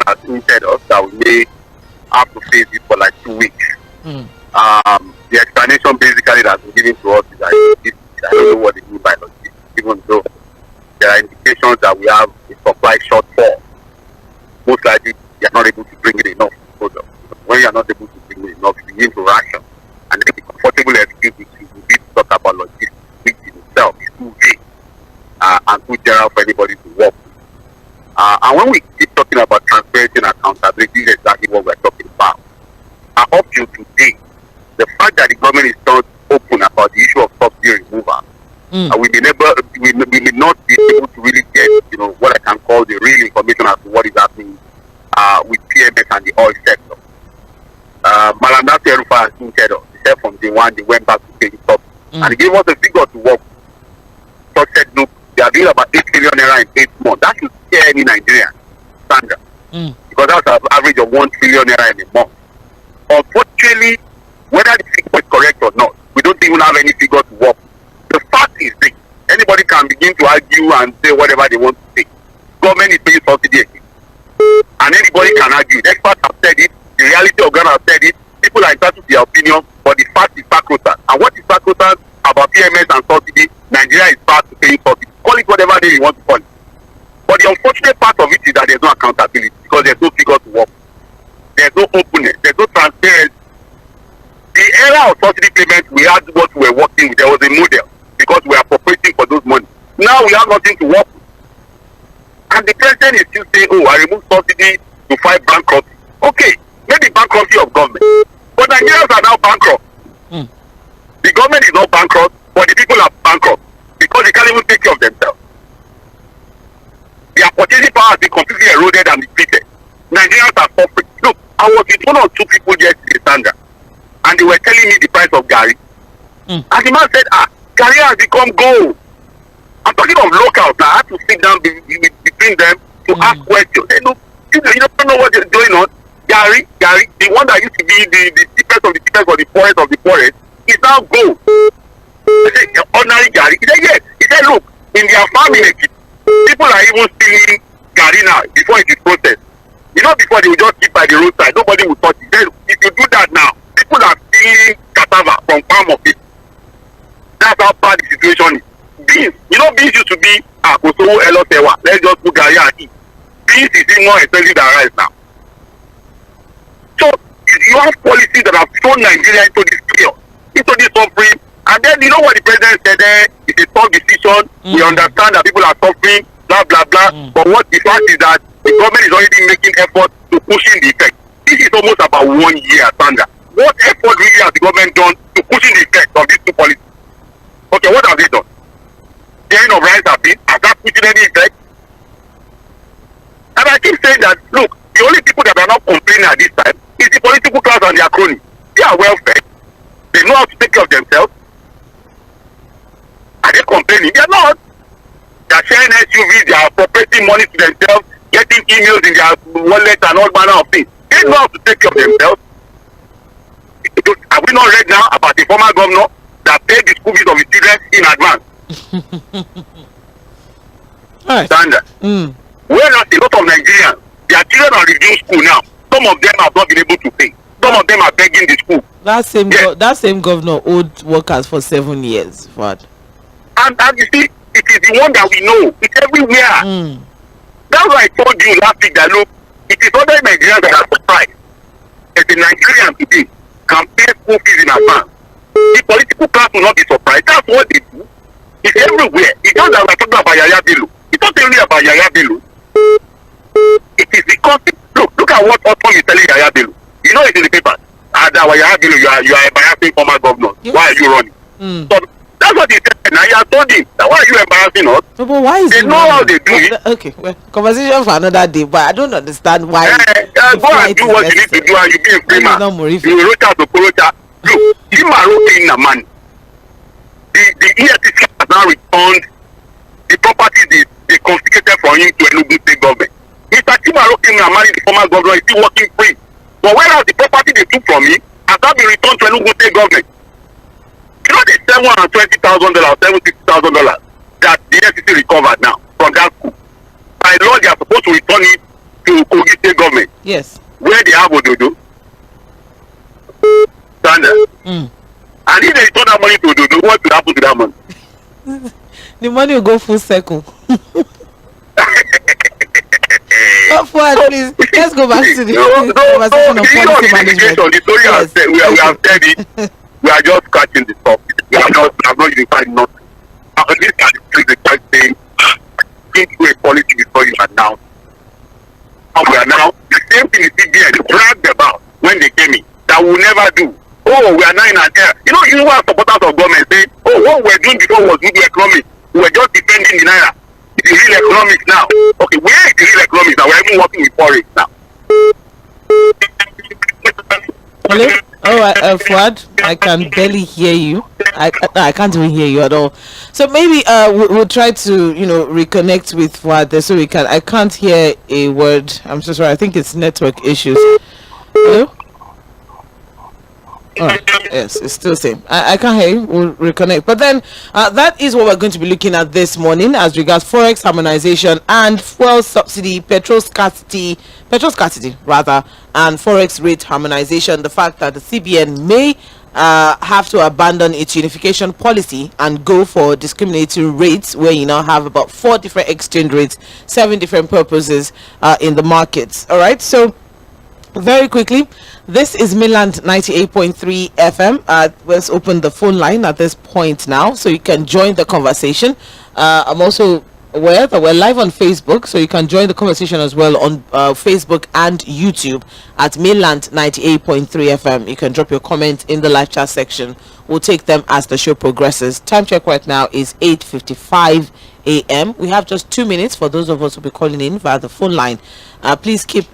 has hinted us that we may have to face it for like 2 weeks. The explanation basically that has been given to us is that I don't know what they mean by logistics, even though there are indications that we have a supply shortfall. Most likely, you are not able to bring in enough product. When you are not able to bring in enough, you begin to ration. And then the comfortable excuse is you need to talk about logistics, which in itself is too vague and too general for anybody to work with. And when we keep talking about transparency and accountability, is exactly what we're talking about. Up to today, the fact that the government is not open about the issue of subsidy removal, we may not be able to really get, what I can call the real information as to what is happening with PMS and the oil sector. Maiinland Focus has hinted us. He said from day one they went back to pay the subsidy. And he gave us a figure to work. So said, look, they are doing about 8 trillion naira in 8 months. That should scare any Nigerian standard. Because that's an average of 1 trillion naira in a month. Unfortunately, whether the figure is correct or not, we don't even have any figure to work. The fact is this. Anybody can begin to argue and say whatever they want to say. Government is paying subsidy again. And anybody can argue. The experts have said it. The reality of Ghana have said it. People are entitled to their opinion, but the fact is sacrosanct. And what is sacrosanct about PMS and subsidy? Nigeria is back to paying subsidy. Call it whatever day you want to call it. But the unfortunate part of it is that there's no accountability because there's no figure to work. There's no openness. There's no transparency. The era of subsidy payments, we had what we were working with. There was a model because we are appropriating for those money. Now we have nothing to work with. And the president is still saying, oh, I remove subsidy to fight bankruptcy. Okay, maybe bankruptcy of government. But Nigerians are now bankrupt. The government is not bankrupt, but the people are bankrupt because they can't even take care of themselves. Their purchasing power has been completely eroded and depleted. Nigerians are suffering. Look, I was with one or two people yesterday, Sandra, and they were telling me the price of Gari. And the man said, Gari has become gold. I'm talking of locals now. I have to sit down between them to ask questions. They don't know what is going on. Gari, the one that used to be the cheapest of the cheapest or the poorest of the poorest, is now gold. They said, ordinary Gari. He said, yes. He said, look, in their family, people are even stealing Gari now before it is processed. Before they will just keep by the roadside, nobody will touch it. Then, if you do that now, people are stealing cassava from farm of it. That's how bad the situation is. Beans, beans used to be 괊ᴜᴜ. Let's just put Gari and eat. Beans is even more expensive than rice now. So you have policies that have thrown Nigeria into this chaos, into this suffering, and then you know what the president said there? It's a tough decision. We understand that people are suffering, blah blah blah. But what the fact is that the government is already making efforts to pushing the effect. This is almost about 1 year, Sandra. What effort really has the government done to pushing the effect of these two policies? Okay, what have they done? Sharing of rice have been, has that put in any effect? And I keep saying that, look, the only people that are not complaining at this time is the political class and their cronies. They are well fed. They know how to take care of themselves. Are they complaining? They are not. They are sharing SUVs, they are appropriating money to themselves, getting emails in their wallet and all manner of things. They know how to take care of themselves. Have we not read now about the former governor that paid the school fees of his children in advance? Right. Standard. Whereas a lot of Nigerians, their children are reviewing school now. Some of them have not been able to pay. Some of them are begging the school. That same governor owed workers for 7 years. What? And you see, it is the one that we know. It's everywhere. That's why I told you last week that look, it is other Nigerians that are surprised that the Nigerian today can pay school fees in advance. The political class will not be surprised. That's what they do. It's everywhere. It's not that we're talking about Yaya Bello. It's not only about Yaya Bello. It is because look at what Otto is telling Yaya Bello. You know it's in the papers. Yaya Bello, you are embarrassing former governor. Yes. Why are you running? So that's what he said. Now you have told him that why are you embarrassing us? No, but why is they know how they do it? Okay, well, conversation for another day, but I don't understand why. Go and do what you need to do and you be a free man. You roach out to Korocha. Look, Chimaro in the man. The EFCC has now returned the property they confiscated from him to Enugu state government. Mr. Chimaro came and married the former governor, is still working free. But whereas the property they took from him has now been returned to Enugu state government. You know the $720,000, $760,000 that the EFCC recovered now from that school. By law, they are supposed to return it to Kogi state government. Yes. where they have Ododo, standard. And if they return that money to Ododo, what will happen to that money? The money will go full circle. Please, let's go back to the conversation on policy management. The story has said, we have said it. We are just scratching the surface. We have not unified nothing. This can be the first thing. Think to a policy before you announce. And we are now the same thing the CBN bragged about when they came in that we will never do. Oh, we are now in an era. You know what supporters of government say? Oh, what we were doing before was good economics. We were just defending the naira. It's the real economics now. Okay, where is the real economics now? We're even working with forex now. Hello? Oh, Fuad, I can barely hear you. I can't even hear you at all. So maybe we'll try to reconnect with Fuad so we can. I can't hear a word. I'm so sorry. I think it's network issues. Hello? Oh, yes, it's still the same. I can't hear you. We'll reconnect. But then that is what we're going to be looking at this morning as regards forex harmonization and fuel subsidy, petrol scarcity rather, and forex rate harmonization. The fact that the CBN may have to abandon its unification policy and go for discriminatory rates, where you now have about 4 different exchange rates, 7 different purposes in the markets. All right, so very quickly, this is Maiinland 98.3 FM. Let's open the phone line at this point now, so you can join the conversation. I'm also aware that we're live on Facebook, so you can join the conversation as well on Facebook and YouTube at Maiinland 98.3 FM. You can drop your comment in the live chat section. We'll take them as the show progresses. Time check right now is 8:55 a.m. We have just 2 minutes for those of us who will be calling in via the phone line. Please keep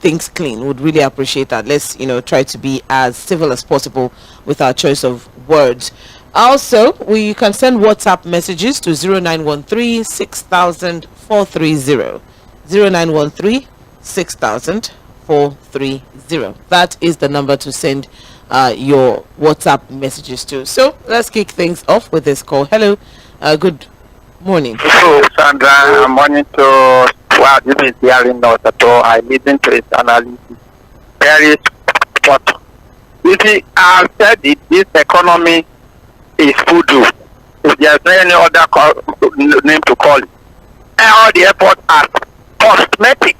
things clean. Would really appreciate that. Let's try to be as civil as possible with our choice of words. Also, you can send WhatsApp messages to 0913 6000 430. 0913 6000 430. That is the number to send your WhatsApp messages to. So let's kick things off with this call. Hello, good morning. So, Sandra, I'm wanting to this is hearing us at all. I listen to his analysis. Very spot. You see, I've said it, this economy is voodoo. If there's no any other name to call it. And all the efforts are cosmetic.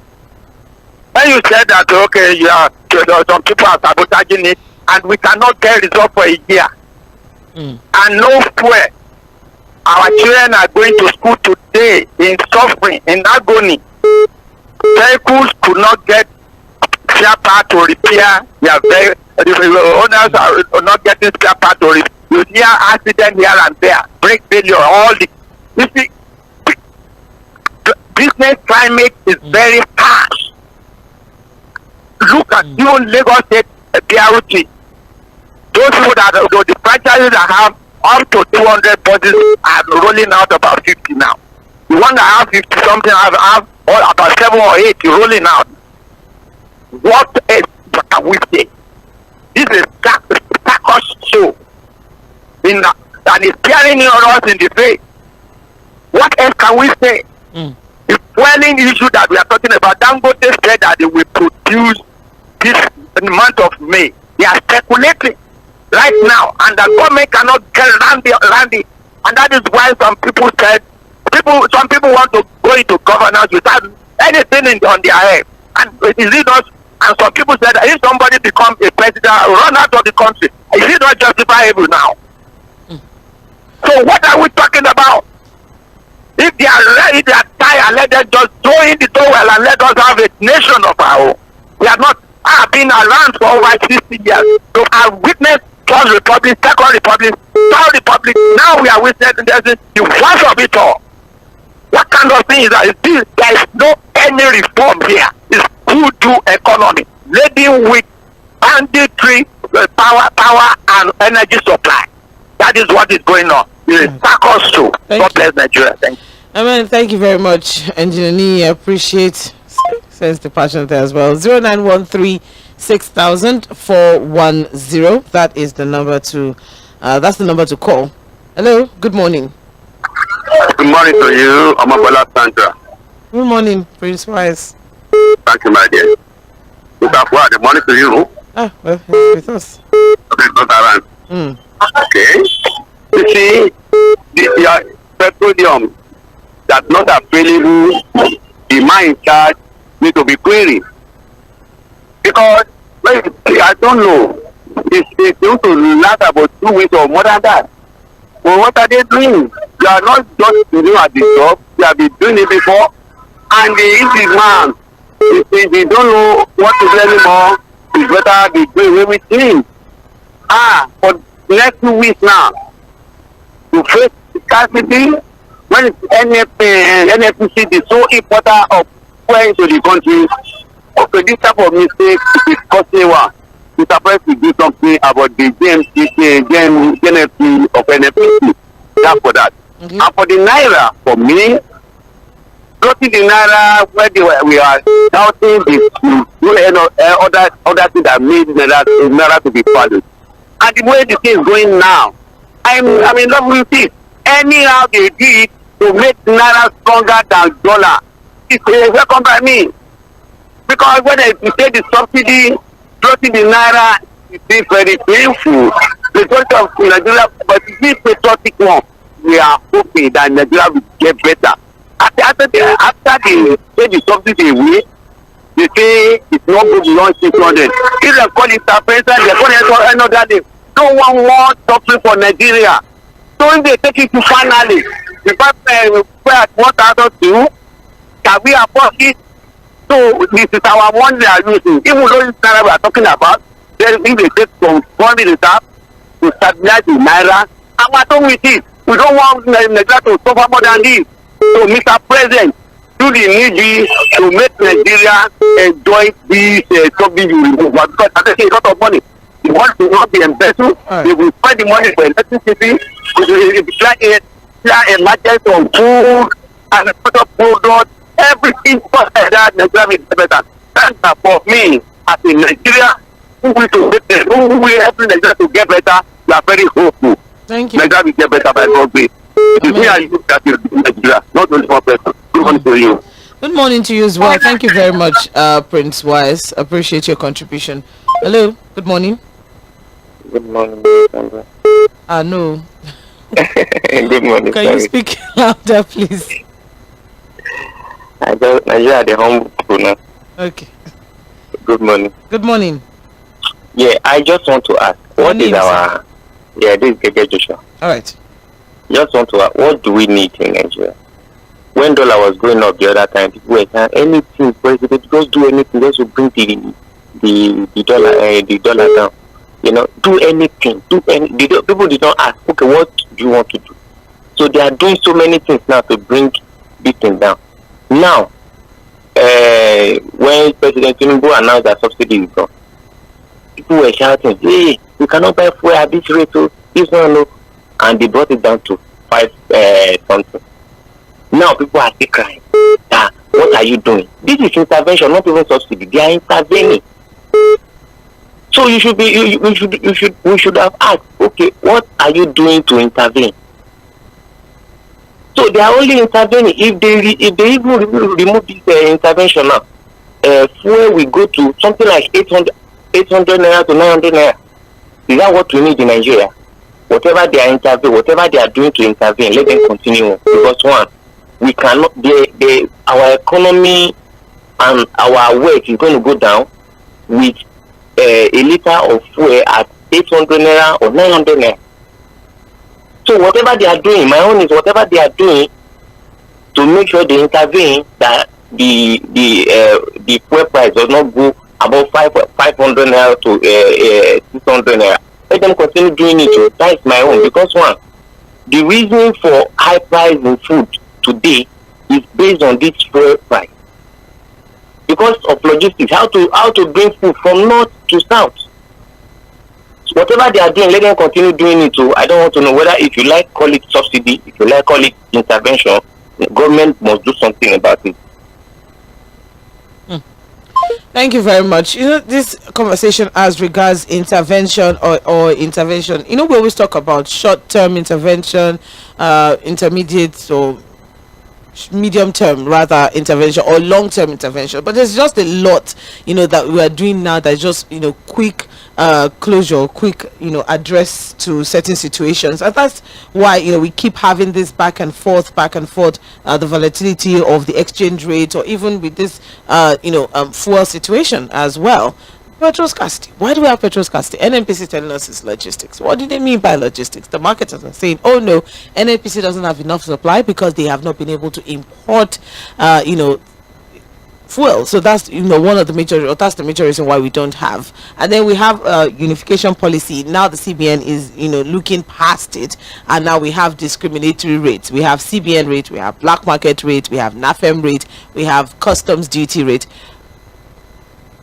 When you said that, okay, some people are sabotaging it, and we cannot get results for a year. And no fuel. Our children are going to school today in suffering, in agony. Vehicles could not get spare part to repair. The owners are not getting spare part to repair. You hear accident here and there, brake failure, all the. You see, business climate is very harsh. Look at even Lagos State BRT. Those people the franchises that have up to 200 buses are rolling out about 50 now. The one that have 50 something have about 7 or 8 rolling out. What else can we say? This is circus show. And it's staring us in the face. What else can we say? The fueling issue that we are talking about, Dangote said that they will produce this in the month of May. They are speculating right now, and the government cannot get around it. And that is why some people said, some people want to go into governance without anything on their head. And is it not? And some people said that if somebody becomes a president, run out of the country, is it not justifiable now? So what are we talking about? If they are ready, they are tired, let them just throw in the towel and let us have a nation of our own. We have not been around for over 60 years. So I've witnessed First Republic, Second Republic, Third Republic. Now we are witnessing the worst of it all. What kind of thing is that? There is no any reform here. It's voodoo economy, leading with banditry, power and energy supply. That is what is going on. It is circus show. God bless Nigeria. Thank you. Amen. Thank you very much, Engineer. I appreciate sense the passion there as well. 0913 6000 410. That is the number to. That's the number to call. Hello. Good morning. Good morning to you, Amabola Sandra. Good morning, Prince Wise. Thank you, my dear. Where the money to you? Ah, well, with us. Okay, not around. Okay. You see, the petroleum that's not available, the man in charge need to be queried. Because, I don't know, it's going to last about 2 weeks or more than that. Well, what are they doing? They are not just doing at the job, they have been doing it before. And if the man, if they don't know what to do anymore, it's better be doing everything. For the next 2 weeks now, to face scarcity, when NNPC is so important of going into the country, okay, this type of mistake is costly one. It's supposed to do something about the GNP of NNPC. That's for that. And for the Naira, for me, floating the Naira where we are doubting the other things that made Naira to be valued. And the way the thing is going now, I'm in love with it. Anyhow they did to make Naira stronger than dollar, it's welcome by me. Because when they say the subsidy, floating the Naira, it's very painful. The majority of Nigeria, but this patriotic one, we are hoping that Nigeria will get better. After they take the subsidy away, they say it's not good beyond 600. If they call it intervention, they call it another day. No one wants suffering for Nigeria. So if they take it to finally, the government we're at 1,002, can we afford it? So this is our money they are using. Even though it's Naira we are talking about, then if they take some money reserve to stabilize the Naira, and we're done with it. We don't want Nigeria to suffer more than this. So Mr. President, do the needy to make Nigeria enjoy this subsidy removal. Because as I say, a lot of money. The money will not be embezzled. They will spend the money for electricity. It will be emergency on food and other products. Everything for that Nigeria will be better. That's for me as a Nigeria who will help Nigeria to get better. We are very hopeful. Thank you. Nigeria will get better by God's grace. It is me and you that will do Nigeria, not only one person. Good morning to you. Good morning to you as well. Thank you very much, Prince Wise. Appreciate your contribution. Hello. Good morning. Good morning, Sandra. No. Good morning. Can you speak louder, please? Nigeria are the humble people now. Okay. Good morning. Good morning. Yeah, I just want to ask, what is our... Yeah, this is 𝐾𝐾. All right. Just want to ask, what do we need in Nigeria? When dollar was going up the other time, people were saying anything, president, just do anything, just to bring the dollar down. You know, do anything. People did not ask, okay, what do you want to do? So they are doing so many things now to bring this thing down. Now, when President Tinubu announced that subsidy is gone, people were shouting, hey, you cannot buy fuel at this rate, so this one, no. And they brought it down to 5 something. Now people are still crying. What are you doing? This is intervention, not even subsidy. They are intervening. So you should be, we should have asked, okay, what are you doing to intervene? So they are only intervening if they even remove this intervention now. Fuel will go to something like 800 naira to 900 naira. Is that what we need in Nigeria? Whatever they are doing to intervene, let them continue. Because one, we cannot. Our economy and our weight is going to go down with a liter of fuel at 800 naira or 900 naira. So whatever they are doing, my own is whatever they are doing to make sure they intervene that the fuel price does not go above 500 naira to 600 naira. Let them continue doing it. That is my own. Because one, the reason for high price in food today is based on this fuel price. Because of logistics, how to bring food from north to south. So whatever they are doing, let them continue doing it. So I don't want to know whether if you like call it subsidy, if you like call it intervention, the government must do something about it. Thank you very much. You know, this conversation as regards intervention or intervention, you know, we always talk about short-term intervention, intermediate or medium term rather intervention or long term intervention, but there's just a lot that we are doing now that's just quick closure, quick address to certain situations, and that's why we keep having this back and forth, the volatility of the exchange rate, or even with this fuel situation as well. Petrol scarcity. Why do we have petrol scarcity? NNPC telling us it's logistics. What do they mean by logistics? The marketers are saying, oh no, NNPC doesn't have enough supply because they have not been able to import fuel. So that's one of the major, or that's the major reason why we don't have. And then we have unification policy. Now the CBN is looking past it, and now we have discriminatory rates. We have CBN rate, we have black market rate, we have NAFEM rate, we have customs duty rate.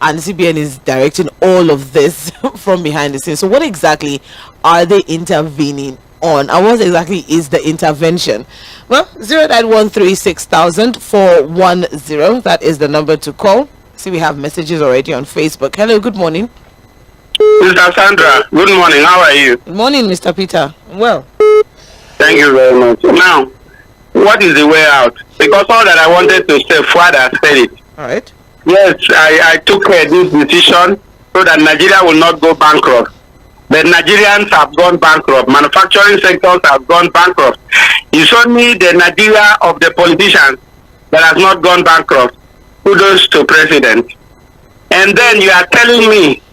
And the CBN is directing all of this from behind the scenes. So what exactly are they intervening on, and what exactly is the intervention? Well, 0913600410, that is the number to call. See, we have messages already on Facebook. Hello, good morning. Mr. Sandra, good morning. How are you? Good morning, Mr. Peter. Well, thank you very much. Now, what is the way out? Because all that I wanted to say, Fuad has said it. All right. Yes, I took this decision so that Nigeria will not go bankrupt. The Nigerians have gone bankrupt. Manufacturing sectors have gone bankrupt. It's only the Nigeria of the politicians that has not gone bankrupt. Kudos to President. And then you are telling me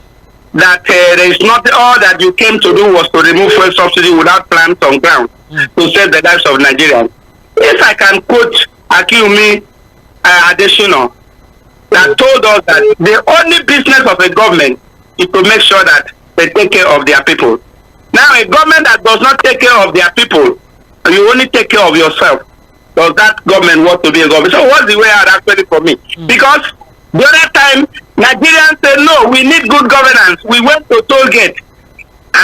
that there is not all that you came to do was to remove fuel subsidy without plans on ground to save the lives of Nigerians. If I can quote 𝐴ᴑɪ Adesina, that told us that the only business of a government is to make sure that they take care of their people. Now, a government that does not take care of their people, you only take care of yourself. Does that government want to be a government? So what's the way out actually for me? Because the other time, Nigerians said, no, we need good governance. We went to toll gate,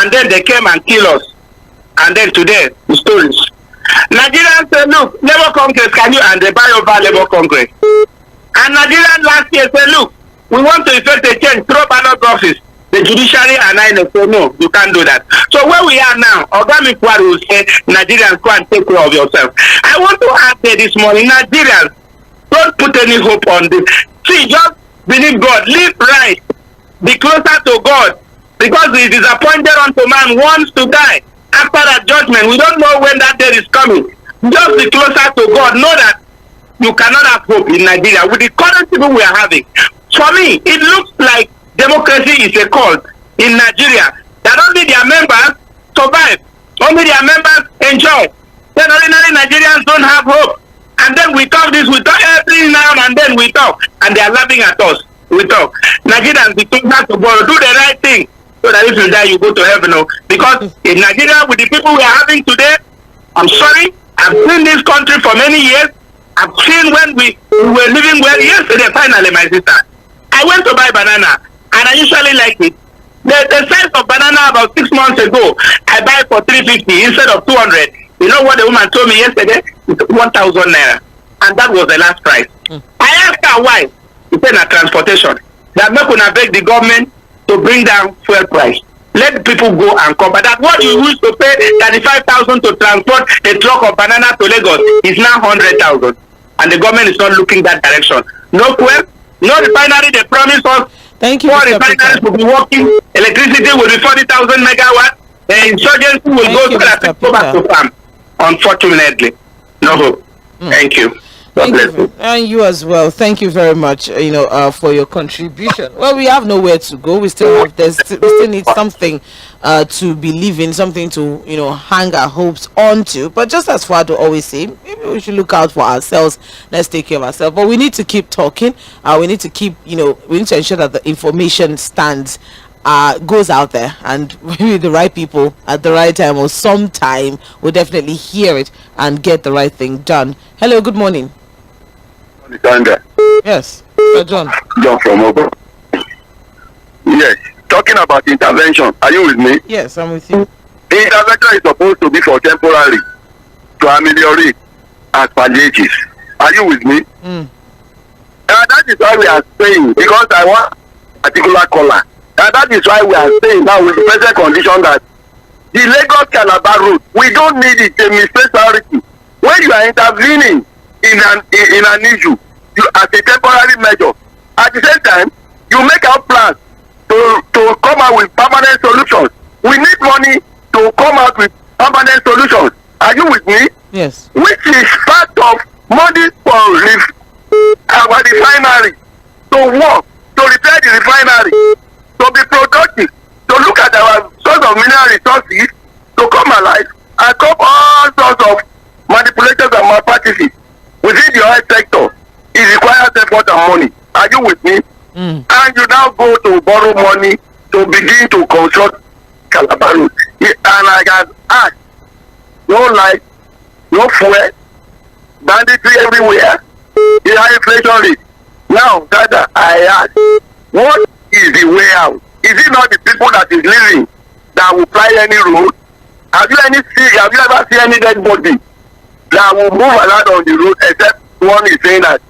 and then they came and killed us. And then today, the stories. Nigerians said, look, Labour Congress, can you? And they buy over Labour Congress. And Nigerian last year said, look, we want to effect a change, throw ballot boxes. The judiciary and INEC say, no, you can't do that. So where we are now, Ogami Kwari will say, Nigerians, go and take care of yourself. I want to ask you this morning, Nigerians, don't put any hope on this. See, just believe God, live right, be closer to God, because the disappointed unto man wants to die. After that judgment, we don't know when that day is coming. Just be closer to God. Know that you cannot have hope in Nigeria with the current people we are having. For me, it looks like democracy is a cult in Nigeria, that only their members survive, only their members enjoy. Then ordinary Nigerians don't have hope. And then we talk this, we talk every now and then we talk, and they are laughing at us. We talk. Nigerians, we talk to God, do the right thing, so that if you die, you go to heaven. Because in Nigeria, with the people we are having today, I'm sorry, I've seen this country for many years. I've seen when we were living well. Yesterday, finally, my sister, I went to buy banana, and I usually like it. The size of banana about 6 months ago, I buy for 350 instead of 200. You know what the woman told me yesterday? It's 1,000 naira, and that was the last price. I asked her why. She said, "Na transportation. That make una beg the government to bring down fuel price. Let people go and come. But that what you used to pay 35,000 to transport a truck of banana to Lagos is now 100,000, and the government is not looking that direction. No fuel, no refinery. They promised us. Thank you, More Mr. refineries Peter. will be working. Electricity will be 40,000 megawatts. The insurgency will Thank go you, so that Mr. people go back Peter. to farm. Unfortunately, no hope. Thank you. God Thank bless you, you. and you as well. Thank you very much. For your contribution. Well, we have nowhere to go. We still have we still need something to believe in, something to hang our hopes onto. But just as Fado always say, maybe we should look out for ourselves. Let's take care of ourselves. But we need to keep talking. We need to keep we need to ensure that the information stands. Goes out there, and maybe the right people at the right time or sometime will definitely hear it and get the right thing done. Hello, good morning. Yes, John. John from Ogo. Yes, talking about intervention. Are you with me? Yes, I'm with you. The intervention is supposed to be for temporary, to ameliorate and palliative. Are you with me? That is why we are saying, because I want a particular color. And that is why we are saying now with the present condition that the Lagos Calabar road, we don't need it, a misplaced priority. When you are intervening in an issue as a temporary measure. At the same time, you make our plans to come out with permanent solutions. We need money to come out with permanent solutions. Are you with me? Yes. Which is part of money for our refinery to work, to repair the refinery, to be productive, to look at our source of mineral resources, to come alive, and come all sorts of manipulations and malpractices within the oil sector. It requires effort and money. Are you with me? And you now go to borrow money to begin to construct Calabar Road. And I can ask, no light, no fuel, banditry everywhere, the high inflation rate. Now that I ask, what is the way out? Is it not the people that is living that will fly any road? Have you ever seen any dead body that will move around on the road except one is saying that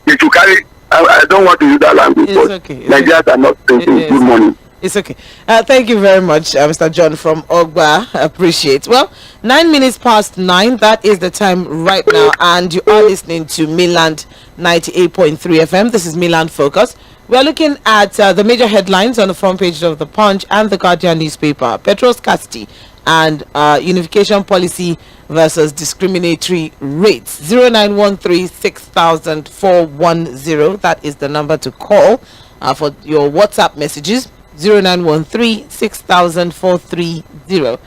they should carry? I don't want to use that language. It's okay. Nigerians are not thinking. Good morning. It's okay. Thank you very much, Mr. John from Ogba. Appreciate. Well, 9 minutes past 9. That is the time right now, and you are listening to Maiinland 98.3 FM. This is Maiinland Focus. We are looking at the major headlines on the front page of the Punch and the Guardian newspaper. Petrol scarcity and unification policy versus discriminatory rates. 0913-6000-410. That is the number to call for your WhatsApp messages. 0913-6000-430. We're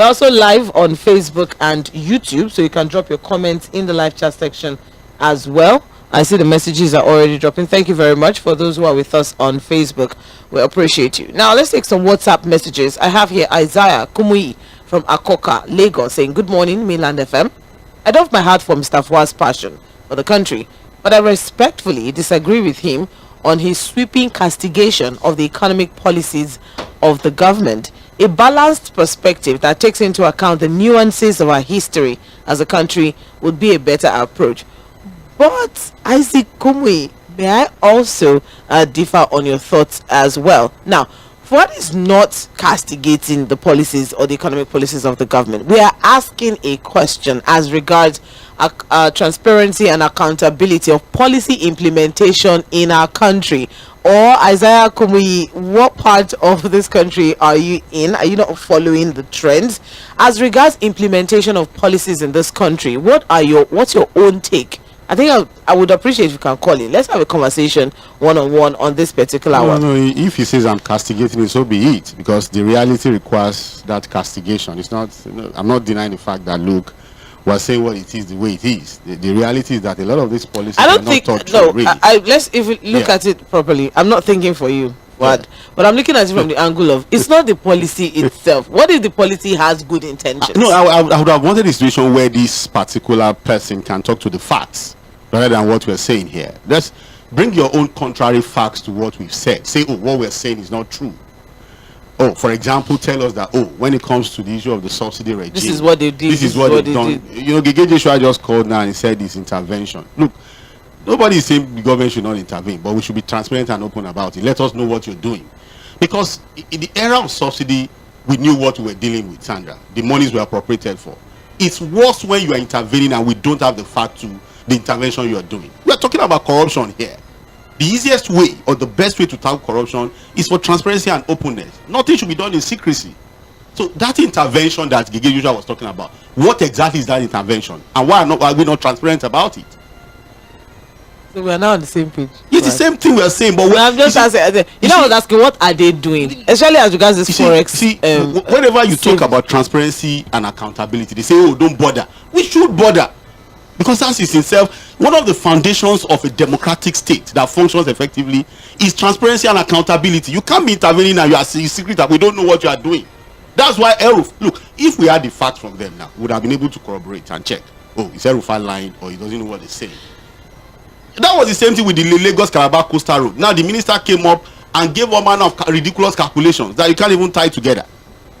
also live on Facebook and YouTube, so you can drop your comments in the live chat section as well. I see the messages are already dropping. Thank you very much for those who are with us on Facebook. We appreciate you. Now let's take some WhatsApp messages. I have here Isaiah Kumuyi from Akoka, Lagos, saying good morning, Maiinland FM. I doff my heart for Mr. Fua's passion for the country, but I respectfully disagree with him on his sweeping castigation of the economic policies of the government. A balanced perspective that takes into account the nuances of our history as a country would be a better approach. But Isaac Kumuyi, may I also differ on your thoughts as well? Now, what is not castigating the policies or the economic policies of the government? We are asking a question as regards transparency and accountability of policy implementation in our country. Or Isaiah Kumuyi, what part of this country are you in? Are you not following the trends as regards implementation of policies in this country? What's your own take? I think I would appreciate if you can call in. Let's have a conversation one-on-one on this particular one. No, if he says I'm castigating it, so be it, because the reality requires that castigation. It's not. I'm not denying the fact that look, we're saying what it is the way it is. The reality is that a lot of these policies I don't are think not no. really. Let's if we look at it properly. I'm not thinking for you. But I'm looking at it from the angle of it's not the policy itself. What if the policy has good intentions? No, I would have wanted a situation where this particular person can talk to the facts rather than what we're saying here. Let's bring your own contrary facts to what we've said. Say, oh, what we're saying is not true. Oh, for example, tell us that, oh, when it comes to the issue of the subsidy regime, this is what they did. This is what they've done. You know, Gege just called now and said this intervention. Look, nobody is saying the government should not intervene, but we should be transparent and open about it. Let us know what you're doing. Because in the era of subsidy, we knew what we were dealing with, Sandra. The monies were appropriated for. It's worse when you are intervening and we don't have the fact to the intervention you are doing. We are talking about corruption here. The easiest way or the best way to tackle corruption is for transparency and openness. Nothing should be done in secrecy. So that intervention that Gege was talking about, what exactly is that intervention? And why are we not transparent about it? So we are now on the same page. It's the same thing we are saying, but I'm just asking. I was asking, what are they doing, especially as regards this forex? Whenever you talk about transparency and accountability, they say, "Oh, don't bother." We should bother, because that is itself one of the foundations of a democratic state that functions effectively is transparency and accountability. You can't be intervening and you are secret that we don't know what you are doing. That's why look, if we had the facts from them now, we would have been able to corroborate and check. Oh, is Erufai lying or he doesn't know what they're saying? That was the same thing with the Lagos Calabar Coastal Road. Now the minister came up and gave all manner of ridiculous calculations that you can't even tie together.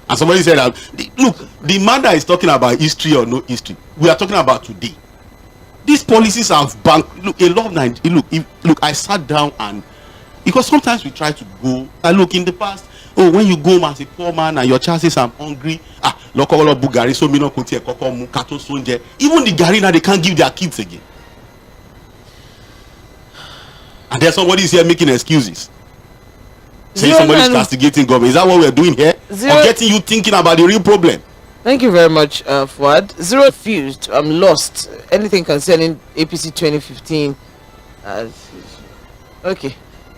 And somebody said that, look, the man that is talking about history or no history, we are talking about today. These policies have look, a lot of look, I sat down and because sometimes we try to go and look in the past. Oh, when you go home as a poor man and your child says I'm hungry, even the Gari now they can't give their kids again. And then somebody is here making excuses. Saying somebody is castigating government. Is that what we're doing here? Or getting you thinking about the real problem? Thank you very much, Fuad. Zero fused. I'm lost. Anything concerning APC 2015? Okay.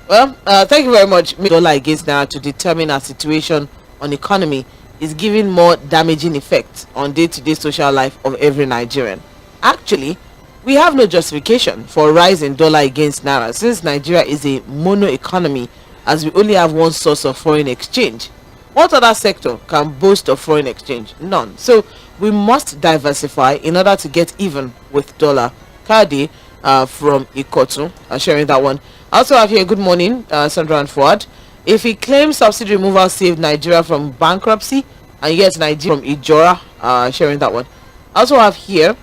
Well, thank you very much. Dollar against naira to determine our situation on economy is giving more damaging effects on day-to-day social life of every Nigerian. Actually, we have no justification for rising dollar against naira since Nigeria is a mono economy, as we only have one source of foreign exchange. What other sector can boast of foreign exchange? None. So we must diversify in order to get even with dollar. Kadi from Ikotu sharing that one. I also have here, good morning, Sandra and Fuad. If he claims subsidy removal saved Nigeria from bankruptcy, and yet Nigeria from Ijora, sharing that one. I also have here,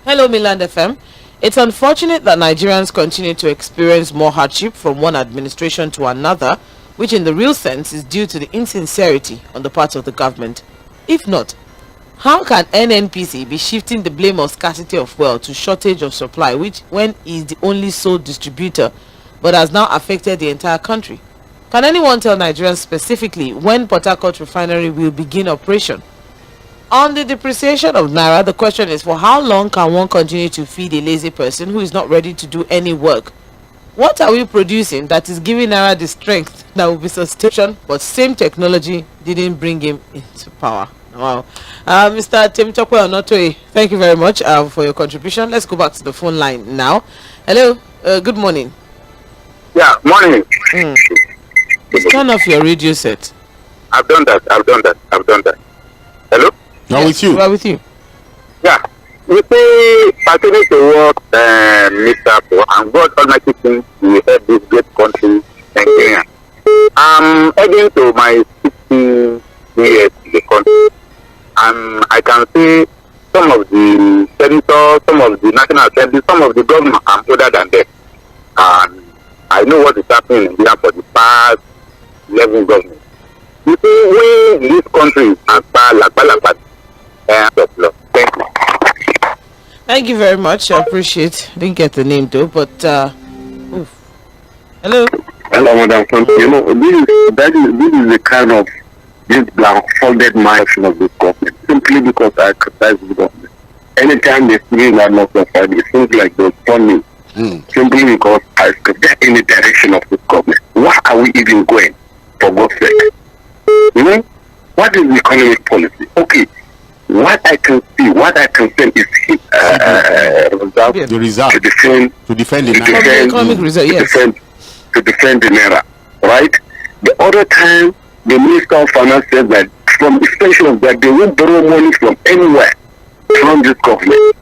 hello Maiinland FM. It's unfortunate that Nigerians continue to experience more hardship from one administration to another, which in the real sense is due to the insincerity on the part of the government. If not, how can NNPC be shifting the blame of scarcity of fuel to shortage of supply, which when is the only sole distributor, but has now affected the entire country? Can anyone tell Nigerians specifically when Port Harcourt refinery will begin operation? On the depreciation of naira, the question is, for how long can one continue to feed a lazy person who is not ready to do any work? What are we producing that is giving naira the strength that will be sustained, but same technology didn't bring him into power? Wow. Mr. 𝐴̀mítọ́pẹ́ Ọ̀nàtóyè, thank you very much for your contribution. Let's go back to the phone line now. Hello, good morning. Yeah, morning. Just turn off your radio set. I've done that. Hello? Now with you. We are with you. Yeah. You say, pertaining to what Mr. For and God Almighty things we help this great country, Nigeria. I'm heading to my 16 years in the country. And I can see some of the senators, some of the National Assembly, some of the government are older than them. And I know what is happening in India for the past 11 governments. You see, we in this country are Thank you. Thank you very much. I appreciate. Didn't get the name though, but hello. Hello, Madam. You know, this is the kind of this blindfolded mind of this government. Simply because I criticize the government. Anytime they see that not of it seems like they're funding. Simply because I get in the direction of this government. Where are we even going? For God's sake. You know, what is the economic policy? Okay. What I can see, what I can say is the result to defend the economic result, yes. To defend the naira, right? The other time, the Minister of Finance said that from the extension of that, they won't borrow money from anywhere from this government,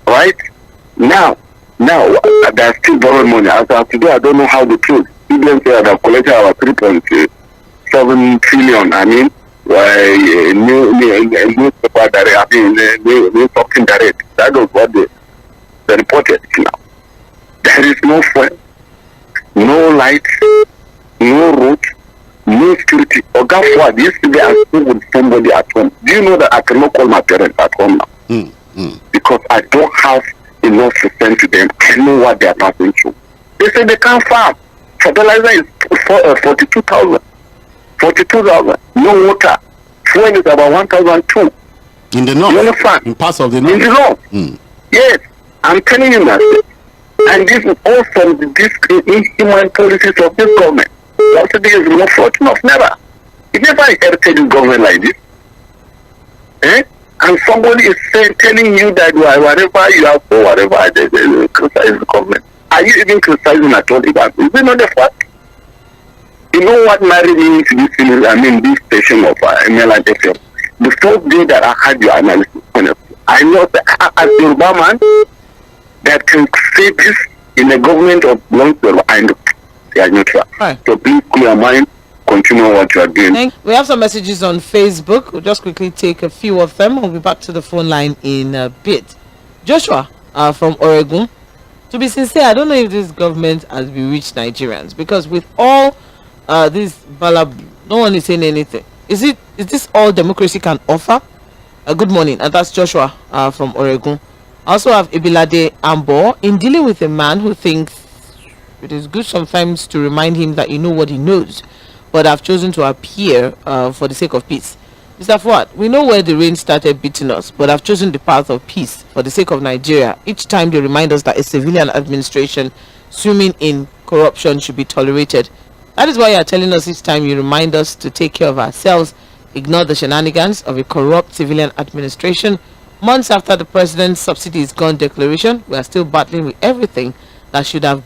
right? Now, they're still borrowing money. As of today, I don't know how they prove. Even say they've collected our 3.7 trillion. I mean, new paper direct. I mean, new talking direct. That was what they reported now. There is no fuel, no light, no road, no security. Oga Fuad, yesterday I spoke with somebody at home. Do you know that I cannot call my parents at home now? Because I don't have enough to send to them. I know what they are passing through. They say they can't farm. Fertilizer is 42,000. 42,000. No water. Fuel is about 1,002. In the north. You understand? In parts of the north. In the north. Yes. I'm telling you that. And this is all from the inhuman policies of this government. Yesterday is no fortune of never. You never inherited a government like this. And somebody is telling you that whatever you are for, whatever they criticize the government. Are you even criticizing at all? Is it not the fact? You know what married me to this station of Maiinland FM? The first day that I had your analysis, I know that as a Yoruba man that can say this in a government of long term, I know they are neutral. Right. So please clear your mind, continue what you are doing. We have some messages on Facebook. We'll just quickly take a few of them. We'll be back to the phone line in a bit. Joshua from Oregon. To be sincere, I don't know if this government has bewitched Nigerians, because with all this balab, no one is saying anything. Is this all democracy can offer? Good morning, and that's Joshua from Oregon. I also have Ibilade Ambo. In dealing with a man who thinks It is good sometimes to remind him that you know what he knows, but have chosen to appear for the sake of peace. Mr. Fuad, we know where the rain started beating us, but have chosen the path of peace for the sake of Nigeria. Each time they remind us that a civilian administration swimming in corruption should be tolerated. That is why you are telling us each time you remind us to take care of ourselves, ignore the shenanigans of a corrupt civilian administration. Months after the president's subsidy is gone declaration, we are still battling with everything that should have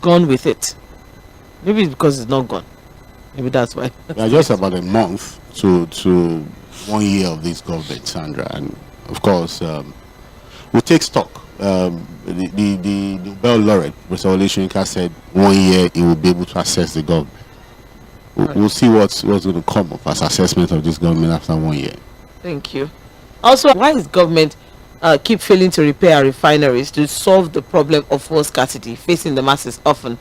gone with it. Maybe it's because it's not gone. Maybe that's why. We are just about a month to 1 year of this government, Sandra, and of course we'll take stock. The Nobel laureate Professor Olayinka said 1 year he will be able to assess the government. We'll see what's going to come of as assessment of this government after 1 year. Thank you. Also, why is government keep failing to repair our refineries to solve the problem of fuel scarcity facing the masses often?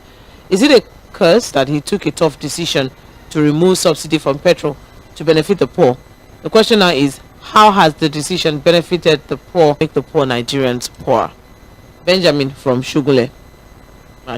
Is it a curse that he took a tough decision to remove subsidy from petrol to benefit the poor? The question now is, how has the decision benefited the poor, make the poor Nigerians poor? Benjamin from Shugule.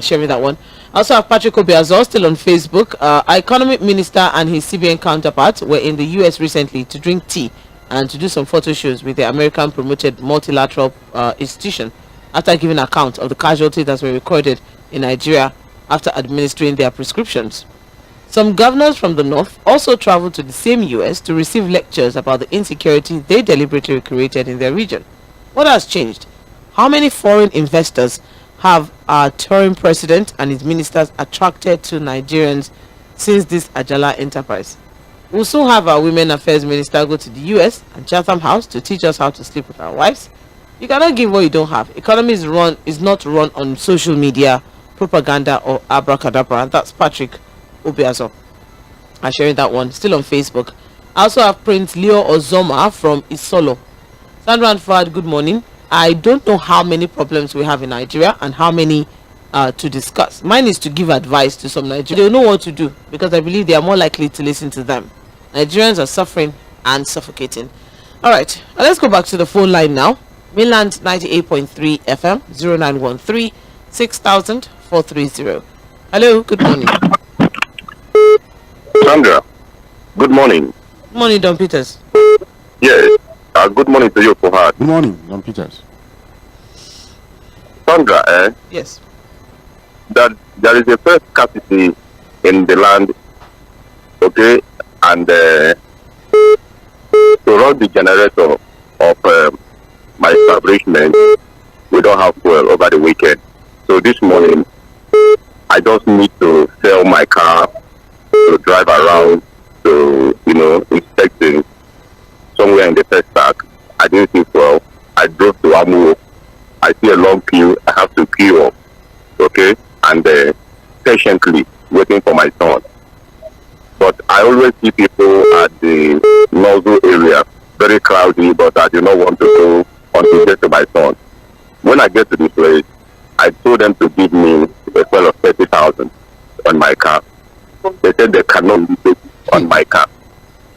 Sharing that one. I also have Patrick Obiazor still on Facebook. Our economic minister and his CBN counterpart were in the US recently to drink tea and to do some photo shows with the American promoted multilateral institution after giving account of the casualties that were recorded in Nigeria after administering their prescriptions. Some governors from the north also traveled to the same US to receive lectures about the insecurity they deliberately created in their region. What has changed? How many foreign investors have our touring president and his ministers attracted to Nigerians since this Ajala enterprise? We'll soon have our women affairs minister go to the US and Chatham House to teach us how to sleep with our wives. You cannot give what you don't have. Economy is not run on social media, propaganda or abracadabra. And that's Patrick Obiazor. I'm sharing that one still on Facebook. I also have Prince Leo Ozoma from Isolo. Sandra and Fuad, good morning. I don't know how many problems we have in Nigeria and how many to discuss. Mine is to give advice to some Nigerians. They know what to do because I believe they are more likely to listen to them. Nigerians are suffering and suffocating. All right, let's go back to the phone line now. Mainland 98.3 FM 0913 6000 430. Hello, good morning. Sandra, good morning. Good morning, Don Peters. Yes, good morning to you, Fuad. Good morning, Don Peters. Sandra, Yes. that there is a first scarcity in the land, okay, and to run the generator of my establishment, we don't have fuel over the weekend. So this morning, I just need to sell my car to drive around to, inspecting somewhere in the first stack. I didn't see fuel. I drove to Amu. I see a long queue. I have to queue up, okay, and patiently waiting for my son. But I always see people at the nozzle area, very crowded, but I do not want to go until I get to my son. When I get to the place, I told them to give me a fuel of 30,000 on my car. They said they cannot leave it on my car.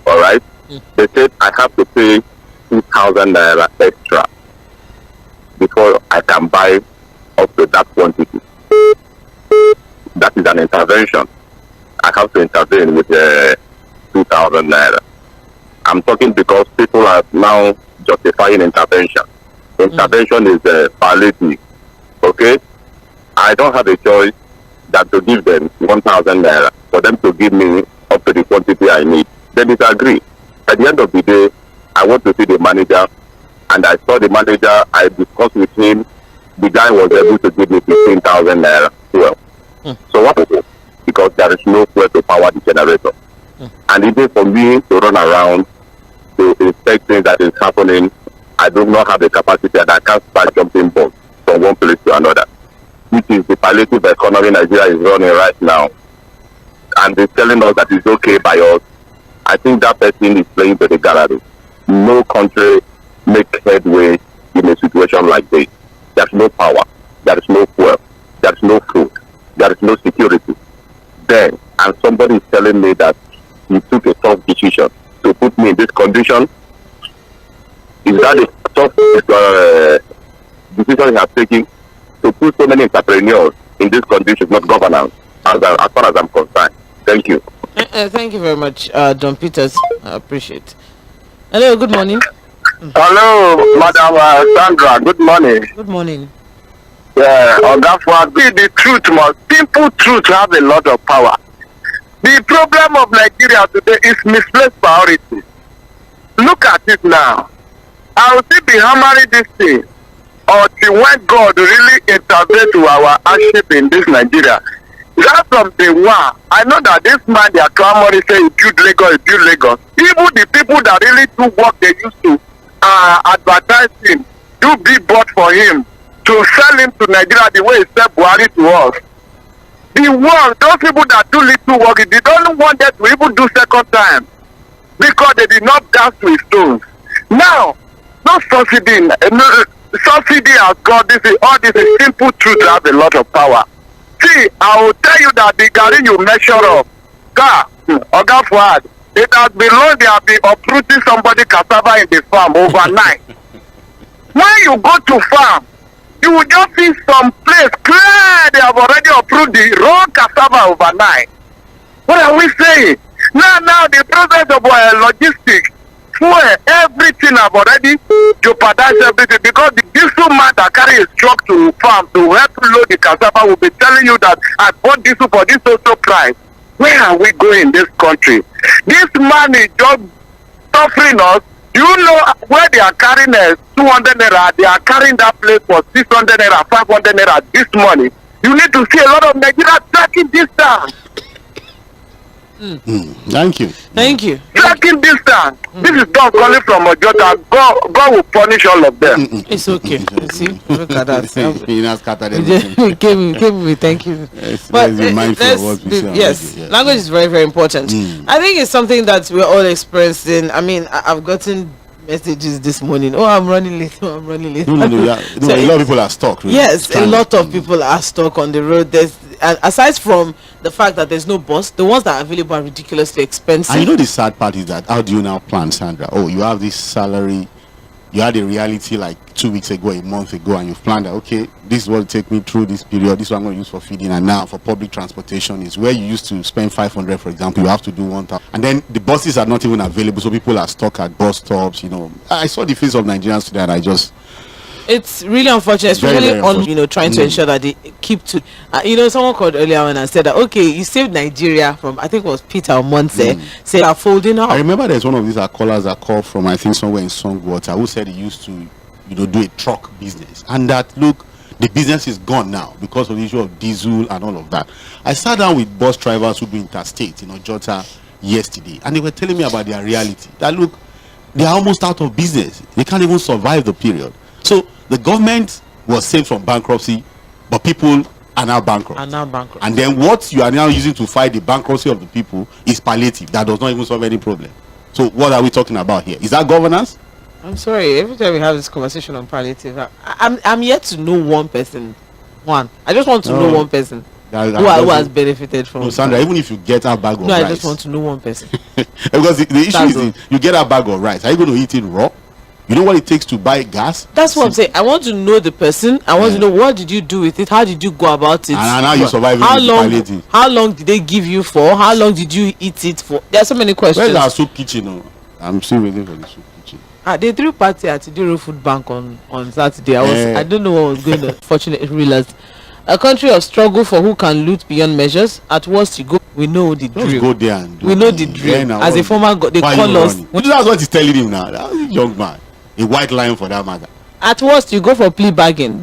All right? They said I have to pay 2,000 naira extra before I can buy up to that quantity. That is an intervention. I have to intervene with 2,000 naira. I'm talking because people are now justifying intervention. Intervention is palliative. Okay? I don't have a choice than to give them 1,000 naira for them to give me up to the quantity I need. They disagree. At the end of the day, I want to see the manager, and I saw the manager. I discussed with him. The guy was able to give me 15,000 naira fuel. So what is it? Because there is no fuel to power the generator. And even for me to run around to inspect things that is happening, I do not have the capacity, and I can't start jumping boats from one place to another. Which is the palliative economy Nigeria is running right now. And they're telling us that it's okay by us. I think that person is playing to the gallery. No country makes headway in a situation like this. There's no power. There is no fuel. There is no food. There is no security. Then, and somebody is telling me that he took a tough decision to put me in this condition. Is that a tough decision he has taken to put so many entrepreneurs in this country is not governance, as far as I'm concerned. Thank you. Thank you very much, Don Peters. I appreciate it. Hello, good morning. Hello, Madam Sandra. Good morning. Good morning. Yeah, on that one, the truth simple truth have a lot of power. The problem of Nigeria today is misplaced priority. Look at it now. I will still be hammering this thing until when God really intervenes to our hardship in this Nigeria. That's from the one. I know that this man, they are clamoring, say, build Lagos. Even the people that really do what they used to advertise him, do big bought for him, to sell him to Nigeria the way he said Buhari to us. The world, those people that do little work, they don't want them to even do second time because they did not dance with stones. Now, no subsidy, subsidy has got this. All this is simple truth have a lot of power. See, I will tell you that the garri you measure up, Oga Fuad, it has been long they have been uprooting somebody cassava in the farm overnight. When you go to farm, you will just see some place clear they have already approved the raw cassava overnight. What are we saying? Now the process of logistics, fuel, everything have already jeopardized everything because the diesel man that carry his truck to farm to help load the cassava will be telling you that I bought diesel for this social price. Where are we going in this country? This man is just suffering us. Do you know where they are carrying 200 naira? They are carrying that place for 600 naira, 500 naira this money. You need to see a lot of Nigerians tracking this down. Thank you. Thank you. Tracking this down. This is God calling from Ojota. God will punish all of them. It's okay. See, look at that. He has scattered everything. Came with thank you. But let's be mindful of what we say. Yes, language is very, very important. I think it's something that we're all experiencing. I mean, I've gotten messages this morning. Oh, I'm running late. Oh, I'm running late. No, so a lot of people are stuck. Really. Yes, a lot of people are stuck on the road. Aside from the fact that there's no bus, the ones that are available are ridiculously expensive. And you know the sad part is that how do you now plan, Sandra? Oh, you have this salary, you had a reality like 2 weeks ago, a month ago, and you've planned that, okay, this is what will take me through this period, this is what I'm going to use for feeding, and now for public transportation is where you used to spend 500, for example, you have to do 1,000. And then the buses are not even available, so people are stuck at bus stops, you know. I saw the face of Nigerians today and I just... It's really unfortunate, especially on trying to ensure that they keep to someone called earlier on and said that okay, you saved Nigeria from, I think it was Peter or Monse, say are folding up. I remember there's one of these callers that called from I think somewhere in Songwater who said he used to do a truck business, and that look, the business is gone now because of the issue of diesel and all of that. I sat down with bus drivers who do interstate in Ojota yesterday, and they were telling me about their reality, that look, they are almost out of business, they can't even survive the period. So the government was saved from bankruptcy, but people are now bankrupt. And then what you are now using to fight the bankruptcy of the people is palliative. That does not even solve any problem. So what are we talking about here? Is that governance? I'm sorry. Every time we have this conversation on palliative, I'm yet to know one person. I just want to know one person who has benefited from. No, Sandra, even if you get a bag of rice. I just want to know one person. Because the issue is you get a bag of rice. Are you going to eat it raw? You know what it takes to buy gas? That's what I'm saying. I want to know the person. I want to know what did you do with it? How did you go about it? And how you survived it? How long did they give you for? How long did you eat it for? There are so many questions. Where's our soup kitchen? I'm still waiting for the soup kitchen. They threw party at the Euro Food Bank on Saturday. I don't know what was going on. Fortunately, realized a country of struggle for who can loot beyond measures. At worst, you go. We know the drill. Go there and do we know the drill. As a former, they call us. That's what he's telling him now. That's a young man. A white lion for that matter. At worst, you go for plea bargain.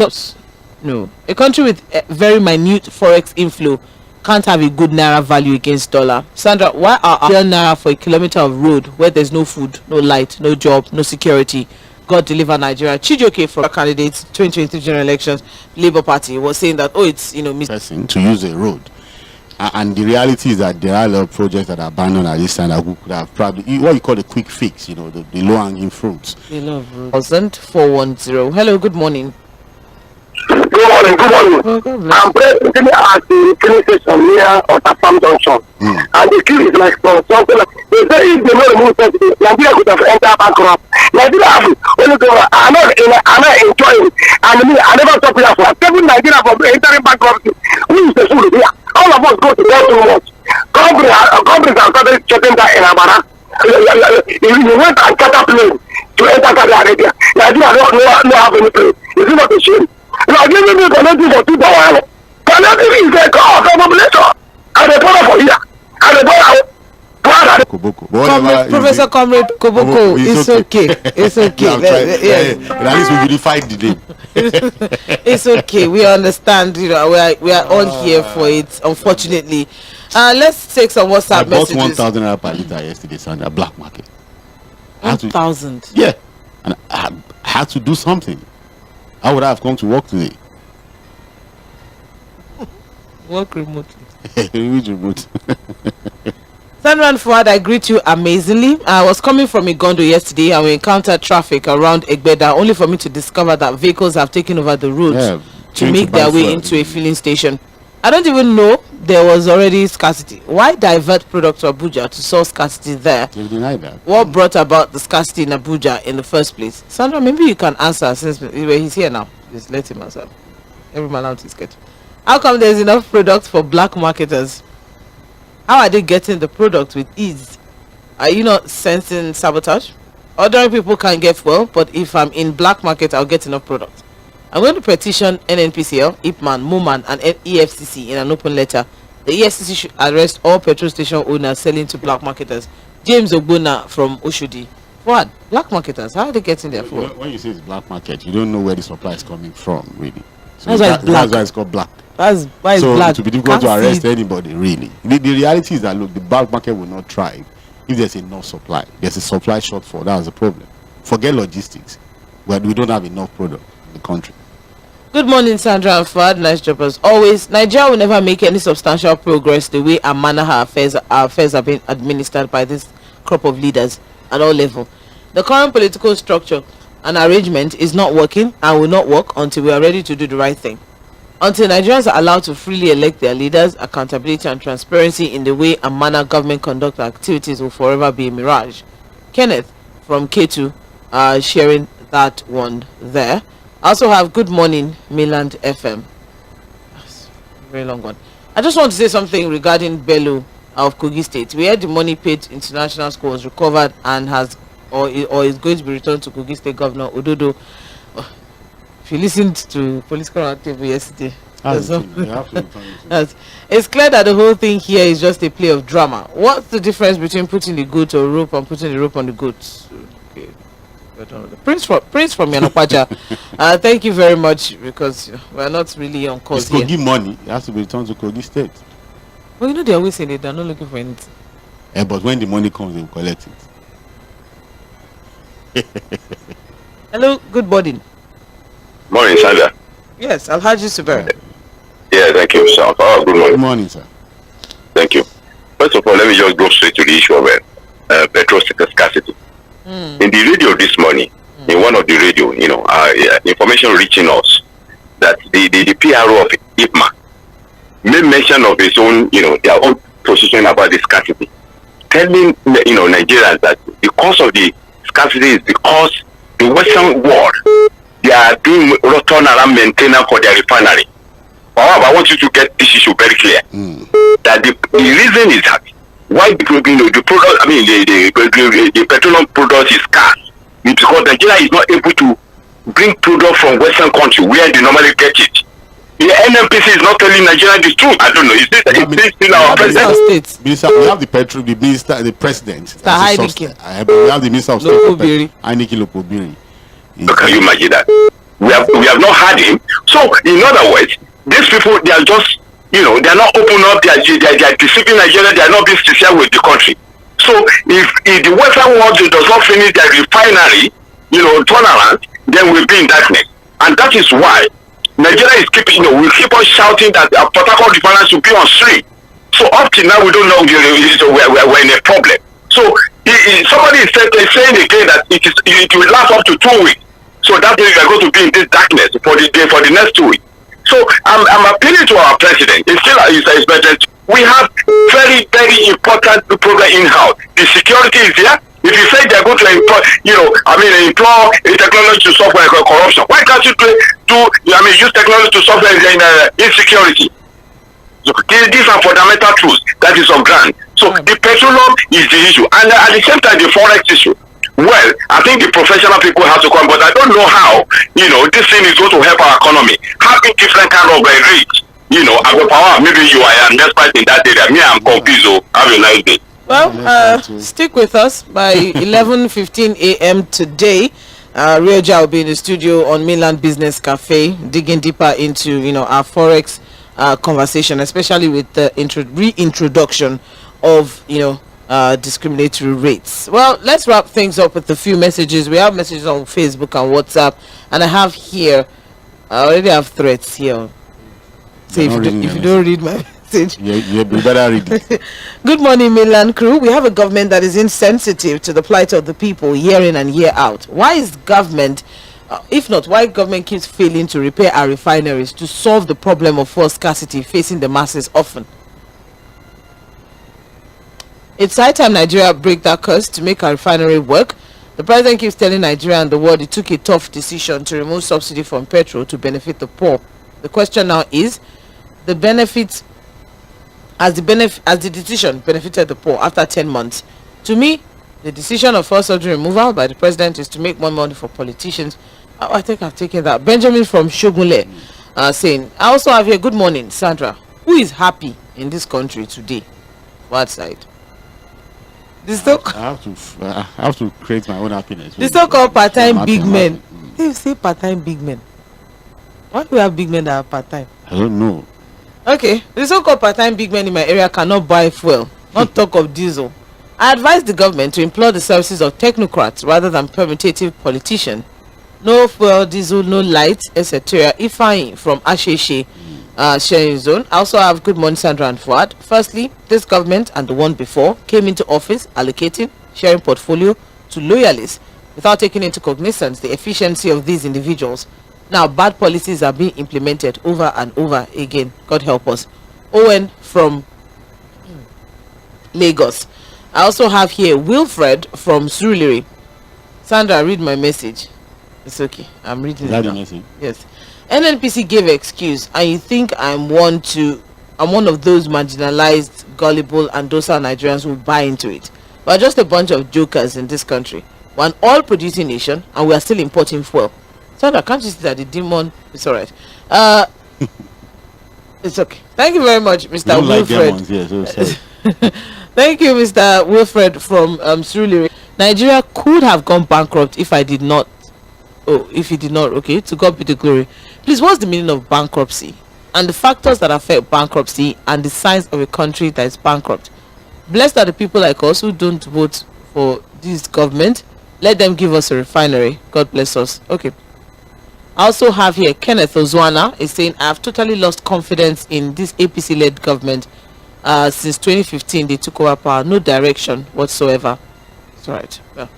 No. A country with a very minute forex inflow can't have a good naira value against dollar. Sandra, why are real naira for a kilometer of road where there's no food, no light, no job, no security? God deliver Nigeria. Chijioke from candidates 2023 general elections, Labour Party was saying that it's to use a road. And the reality is that there are a lot of projects that are abandoned at this time that could have probably what you call the quick fix, the low-hanging fruits. 410. Hello, good morning. Good morning. I'm presently at the filling station near Otafam Junction. And the queue is like something like they say if they don't remove subsidy, Nigeria could have entered bankrupt. Nigeria I'm not enjoying. And I never stop here for 7 Nigeria from entering bankruptcy. Who is the food here. All of us go to bed too much. Companies are started shutting down in Amara. If you went and cut a plane to enter Saudi Arabia, Nigeria don't have any plane. Is it not a shame? Nigeria is connecting for 2 hours. Connecting is the cause of population. And they put for here. And they put out. Professor Comrade Koboko, it's okay. It's okay. Yes. At least we unified the name. It's okay. We understand. You know, we are all here for it. Unfortunately, let's take some WhatsApp messages. I bought 1,000 per liter yesterday, Sunday, at black market. 1,000. Yeah, and I had to do something. How would I have come to work today? Work remotely. Which remote? Maiinland Focus, I greet you amazingly. I was coming from Igondo yesterday and we encountered traffic around Egbeda, only for me to discover that vehicles have taken over the roads to make their way into a filling station. I don't even know there was already scarcity. Why divert product to Abuja to solve scarcity there? They deny that. What brought about the scarcity in Abuja in the first place? Sandra, maybe you can answer since he's here now. Just let him answer. Every man out is good. How come there's enough product for black marketers? How are they getting the product with ease? Are you not sensing sabotage? Ordinary people can't get fuel, but if I'm in black market, I'll get enough product. I'm going to petition NNPC, IPMAN, MUMAN, and EFCC in an open letter. The EFCC should arrest all petrol station owners selling to black marketers. James Ogbona from Oshodi. What? Black marketers, how are they getting their fuel? When you say it's black market, you don't know where the supply is coming from, really. So that's why it's black. That's why it's called black. That's why it's so black. So it will be difficult to arrest anybody, really. The reality is that, look, the black market will not thrive if there's enough supply. There's a supply shortfall. That's the problem. Forget logistics. We don't have enough product in the country. Good morning, Sandra and Fuad. Nice job as always. Nigeria will never make any substantial progress the way and manner our affairs are being administered by this crop of leaders at all levels. The current political structure and arrangement is not working and will not work until we are ready to do the right thing. Until Nigerians are allowed to freely elect their leaders, accountability and transparency in the way and manner government conduct activities will forever be a mirage. Kenneth from K2 sharing that one there. I also have good morning, Maiinland FM. That's a very long one. I just want to say something regarding Bello of Kogi State. We heard the money paid to international school was recovered and has or is going to be returned to Kogi State Governor Ododo. If you listened to political roundtable yesterday, it's clear that the whole thing here is just a play of drama. What's the difference between putting the goat or rope and putting the rope on the goat? Okay. Prince from Yanokwaja, thank you very much, because we're not really on cause here. It's Kogi money. It has to be returned to Kogi State. Well, you know, they're always saying it. They're not looking for anything. But when the money comes, they will collect it. Hello, good morning. Morning, Sandra. Yes, Alhaji Suber. Yeah, thank you, sir. Oh, good morning. Good morning, sir. Thank you. First of all, let me just go straight to the issue of petrol scarcity. In the radio this morning, in one of the radio, information reaching us that the PRO of IPMA made mention of his own, their own position about the scarcity, telling Nigerians that the cause of the scarcity is because the Western world, they are doing turnaround maintenance for their refinery. However, I want you to get this issue very clear. That the reason is that why the product, the petroleum product is scarce, is because Nigeria is not able to bring product from Western country where they normally get it. The NNPC is not telling Nigeria the truth. I don't know. Is this still our president? Minister, we have the president. We have the minister of state, 𝐼𝐀𝐈𝐍𝐿. Can you imagine that? We have not had him. So, in other words, these people, they are just, they are not open up. They are deceiving Nigeria. They are not being sincere with the country. So, if the Western world does not finish their refinery, turnaround, then we'll be in darkness. And that is why Nigeria is keeping, we keep on shouting that our Port Harcourt refinery should be on stream. So up till now, we don't know, we're in a problem. So somebody is saying again that it will last up to 2 weeks. So that means we are going to be in this darkness for the next 2 weeks. So I'm appealing to our president. It's still his president. We have very, very important program in-house. The security is here. If you say they're going to employ, employ a technology to solve corruption, why can't you use technology to solve insecurity? So these are fundamental truths that is of ground. So the petroleum is the issue, and at the same time the forex issue. Well, I think the professional people have to come, but I don't know how, this thing is going to help our economy. Having different kind of rates, power, maybe you are an expert in that area. Me, I'm confused. So have a nice day. Well, stick with us by 11:15 a.m. today. Rioja will be in the studio on Maiinland Business Cafe, digging deeper into our forex conversation, especially with the reintroduction of discriminatory rates. Well, let's wrap things up with a few messages. We have messages on Facebook and WhatsApp, and I have here. I already have threads here. So if you don't read my message, you better read it. Good morning, Maiinland crew. We have a government that is insensitive to the plight of the people year in and year out. Why is government, if not, why government keeps failing to repair our refineries to solve the problem of fuel scarcity facing the masses often? It's high time Nigeria break that curse to make our refinery work. The president keeps telling Nigeria and the world he took a tough decision to remove subsidy from petrol to benefit the poor. The question now is, the benefits as the decision benefited the poor after 10 months. To me, the decision of fuel subsidy removal by the president is to make more money for politicians. I think I've taken that. Benjamin from Shogunle saying, I also have here, good morning, Sandra. Who is happy in this country today? What side? I have to create my own happiness. The so-called part-time big men. They say part-time big men. Why do we have big men that are part-time? I don't know. Okay, the so-called part-time big men in my area cannot buy fuel, not talk of diesel. I advise the government to employ the services of technocrats rather than permutative politicians. No fuel, diesel, no light, etc. 𝐴̀fàyìn from Asheshe, sharing zone. I also have good morning, Sandra and Fuad. Firstly, this government and the one before came into office allocating, sharing portfolio to loyalists without taking into cognizance the efficiency of these individuals. Now, bad policies are being implemented over and over again. God help us. Owen from Lagos. I also have here Wilfred from Surulere. Sandra, read my message. It's okay. I'm reading it now. Yes. NNPC gave an excuse, and you think I'm one of those marginalized, gullible, and docile Nigerians who buy into it. We're just a bunch of jokers in this country. We're an oil-producing nation, and we are still importing fuel. Sandra, can't you see that the demon? It's all right. It's okay. Thank you very much, Mr. Wilfred. Thank you, Mr. Wilfred from Surulere. Nigeria could have gone bankrupt if I did not. Oh, if he did not. Okay, to God be the glory. Please, what's the meaning of bankruptcy and the factors that affect bankruptcy and the signs of a country that is bankrupt? Blessed are the people like us who don't vote for this government. Let them give us a refinery. God bless us. Okay. I also have here Kenneth Ozwana is saying, I have totally lost confidence in this APC-led government. Since 2015, they took over power. No direction whatsoever. It's all right. Well,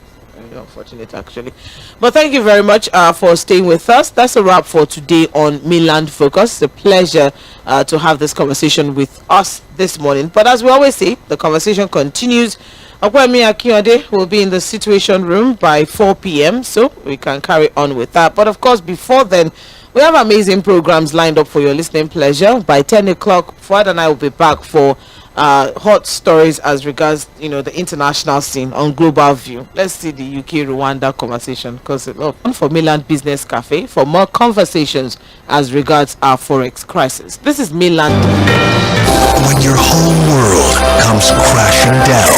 unfortunate actually. But thank you very much for staying with us. That's a wrap for today on Maiinland Focus. It's a pleasure to have this conversation with us this morning. But as we always say, the conversation continues. 𝐽ᴏ Aᴑɪɪᴛ will be in the Situation Room by 4 p.m. so we can carry on with that. But of course, before then, we have amazing programs lined up for your listening pleasure. By 10 o'clock, Fuad and I will be back for hot stories as regards the international scene on Global View. Let's see the UK-Rwanda conversation, because for Maiinland Business Cafe for more conversations as regards our forex crisis. This is Maiinland. When your whole world comes crashing down,